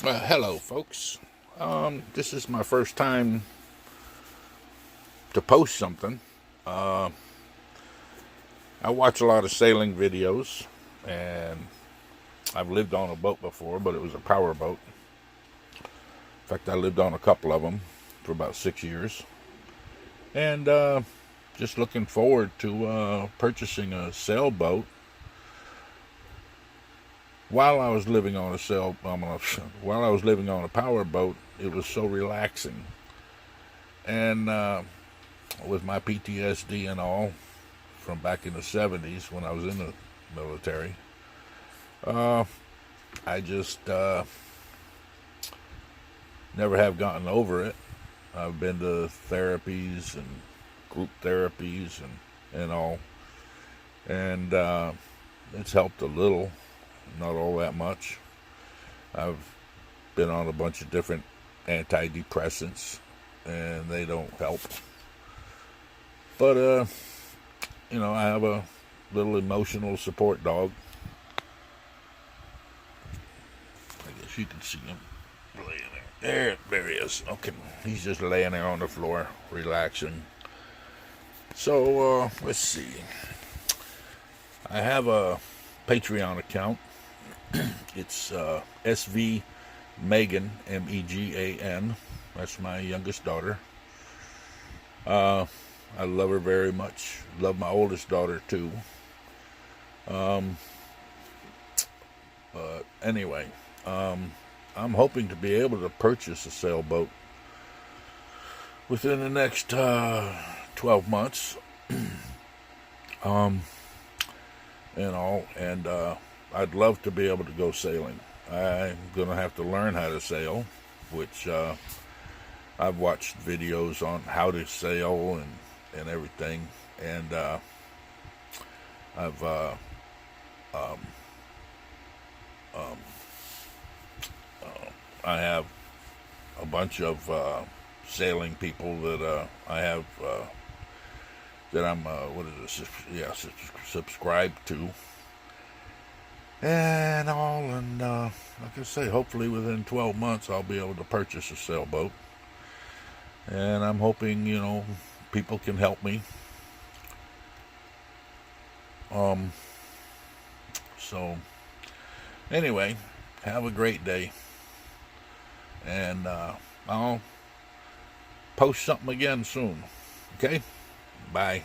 Hello, folks. This is my first time to post something. Uh, I watch a lot of sailing videos, and I've lived on a boat before, but it was a power boat. In fact, I lived on a couple of them for about 6 years, and just looking forward to purchasing a sailboat. While I was living on a while I was living on a power boat, it was so relaxing, and with my PTSD and all from back in the 70s when I was in the military, uh, I just never have gotten over it. I've been to therapies and group therapies and all, and it's helped a little, not all that much. I've been on a bunch of different antidepressants, and they don't help. But I have a little emotional support dog. I guess you can see him laying there. There he is. Okay, he's just laying there on the floor, relaxing. So let's see. I have a Patreon account. It's SV Megan, Megan. That's my youngest daughter. I love her very much. Love my oldest daughter too. But anyway, I'm hoping to be able to purchase a sailboat within the next 12 months. um, and I'd love to be able to go sailing. I'm gonna have to learn how to sail, which I've watched videos on how to sail and everything, and I've um, um, I have a bunch of sailing people that I have that I'm what is it? Yeah, subscribed to, and all. And like I say, hopefully within 12 months I'll be able to purchase a sailboat. And I'm hoping people can help me. So anyway, have a great day, and I'll post something again soon. Okay, bye.